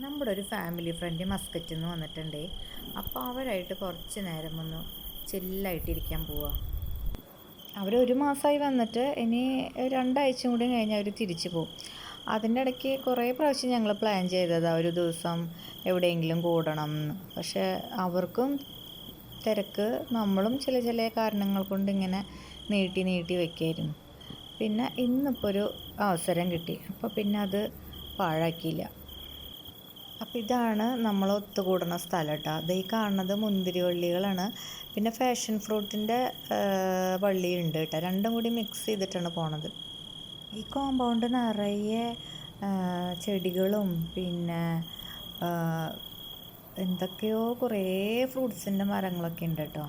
നമ്മുടെ ഒരു family friend മസ്കറ്റിൽ നിന്ന് വന്നിട്ടുണ്ടേ. അപ്പോൾ അവരായിട്ട് കുറച്ച് നേരം ഒന്ന് ചില്ലായിട്ടിരിക്കാൻ പോവുക. അവരൊരു മാസമായി വന്നിട്ട് ഇനി 2 ആഴ്ചയും കൂടി കഴിഞ്ഞാൽ അവർ തിരിച്ചു പോകും. അതിൻ്റെ ഇടയ്ക്ക് കുറേ പ്രാവശ്യം ഞങ്ങൾ പ്ലാൻ ചെയ്തതാണ് ഒരു ദിവസം എവിടെയെങ്കിലും കൂടണം എന്ന്. പക്ഷേ അവർക്കും തിരക്ക്, നമ്മളും ചില ചില കാരണങ്ങൾ കൊണ്ട് ഇങ്ങനെ നീട്ടി നീട്ടി വയ്ക്കായിരുന്നു. പിന്നെ ഇന്നിപ്പോൾ ഒരു അവസരം കിട്ടി, അപ്പോൾ പിന്നെ അത് പാഴാക്കിയില്ല. അപ്പോൾ ഇതാണ് നമ്മൾ ഒത്തുകൂടുന്ന സ്ഥലം കേട്ടോ. അത് ഈ കാണുന്നത് മുന്തിരി വള്ളികളാണ്. പിന്നെ ഫാഷൻ ഫ്രൂട്ടിൻ്റെ വള്ളിയുണ്ട് കേട്ടോ. രണ്ടും കൂടി മിക്സ് ചെയ്തിട്ടാണ് പോണത്. ഈ കോമ്പൗണ്ട് നിറയെ ചെടികളും പിന്നെ എന്തൊക്കെയോ കുറേ ഫ്രൂട്ട്സിൻ്റെ മരങ്ങളൊക്കെ ഉണ്ട് കേട്ടോ.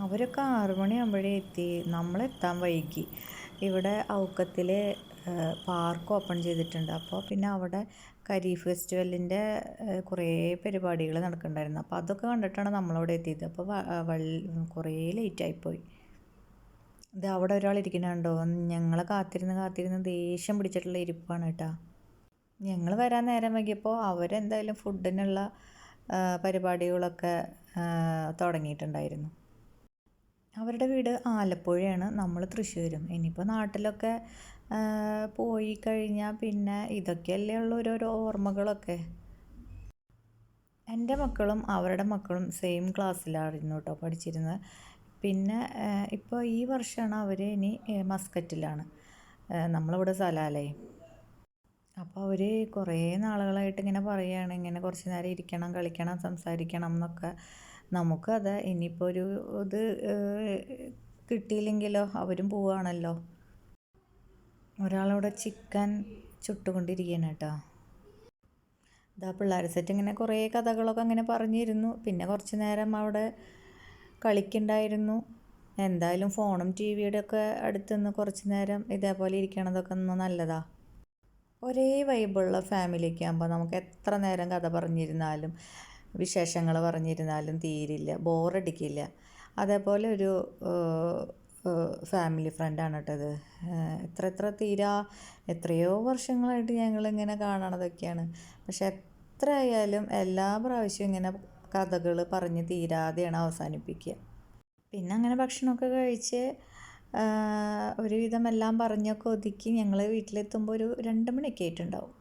അവരൊക്കെ 6 മണിയാകുമ്പോഴേ എത്തി. നമ്മളെത്താൻ വൈകി. ഇവിടെ ഔക്കത്തിൽ പാർക്ക് ഓപ്പൺ ചെയ്തിട്ടുണ്ട്. അപ്പോൾ പിന്നെ അവിടെ ഖരീഫ് ഫെസ്റ്റിവലിൻ്റെ കുറേ പരിപാടികൾ നടക്കുന്നുണ്ടായിരുന്നു. അപ്പോൾ അതൊക്കെ കണ്ടിട്ടാണ് നമ്മളവിടെ എത്തിയത്. അപ്പോൾ കുറേ ലേറ്റായിപ്പോയി. ഇത് അവിടെ ഒരാൾ ഇരിക്കുന്നുണ്ടോ, ഞങ്ങളെ കാത്തിരുന്ന് ദേഷ്യം പിടിച്ചിട്ടുള്ള ഇരിപ്പാണ് കേട്ടോ. ഞങ്ങൾ വരാൻ നേരം വൈകിയപ്പോൾ അവരെന്തായാലും ഫുഡിനുള്ള പരിപാടികളൊക്കെ തുടങ്ങിയിട്ടുണ്ടായിരുന്നു. അവരുടെ വീട് ആലപ്പുഴയാണ്, നമ്മൾ തൃശ്ശൂരും. ഇനിയിപ്പോൾ നാട്ടിലൊക്കെ പോയി കഴിഞ്ഞാൽ പിന്നെ ഇതൊക്കെയല്ലേ ഉള്ള ഓരോരോ ഓർമ്മകളൊക്കെ. എൻ്റെ മക്കളും അവരുടെ മക്കളും സെയിം ക്ലാസ്സിലായിരുന്നു കേട്ടോ പഠിച്ചിരുന്നത്. പിന്നെ ഇപ്പോൾ ഈ വർഷമാണ് അവർ ഇനി മസ്കറ്റിലാണ്, നമ്മളിവിടെ സലാലേ. അപ്പോൾ അവർ കുറേ നാളുകളായിട്ട് ഇങ്ങനെ പറയുകയാണ്, ഇങ്ങനെ കുറച്ച് നേരം ഇരിക്കണം, കളിക്കണം, സംസാരിക്കണം എന്നൊക്കെ. നമുക്കത് ഇനിയിപ്പോൾ ഒരു ഇത് കിട്ടിയില്ലെങ്കിലോ, അവരും പോവുകയാണല്ലോ. ഒരാളവിടെ ചിക്കൻ ചുട്ടുകൊണ്ടിരിക്കുകയാണ് കേട്ടോ. ഇതാ പിള്ളേർ സെറ്റ് ഇങ്ങനെ കുറേ കഥകളൊക്കെ അങ്ങനെ പറഞ്ഞിരുന്നു. പിന്നെ കുറച്ച് നേരം അവിടെ കളിക്കുന്നുണ്ടായിരുന്നു. എന്തായാലും ഫോണും ടി വിയുടെ ഒക്കെ അടുത്തുനിന്ന് കുറച്ച് നേരം ഇതേപോലെ ഇരിക്കണതൊക്കെ ഒന്ന് നല്ലതാണ്. ഒരേ വൈബുള്ള ഫാമിലിയൊക്കെ ആകുമ്പോൾ നമുക്ക് എത്ര നേരം കഥ പറഞ്ഞിരുന്നാലും വിശേഷങ്ങൾ പറഞ്ഞിരുന്നാലും തീരില്ല, ബോറടിക്കില്ല. അതേപോലെ ഒരു ഫാമിലി ഫ്രണ്ടാണ് കേട്ടത്. എത്രയോ വർഷങ്ങളായിട്ട് ഞങ്ങളിങ്ങനെ കാണണതൊക്കെയാണ്. പക്ഷെ എത്ര ആയാലും എല്ലാ പ്രാവശ്യവും ഇങ്ങനെ കഥകൾ പറഞ്ഞ് തീരാതെയാണ് അവസാനിപ്പിക്കുക. പിന്നെ അങ്ങനെ ഭക്ഷണമൊക്കെ കഴിച്ച് ഒരുവിധം എല്ലാം പറഞ്ഞൊക്കെ ഒതുക്കി ഞങ്ങൾ വീട്ടിലെത്തുമ്പോൾ ഒരു 2 മണിയൊക്കെ ആയിട്ടുണ്ടാവും.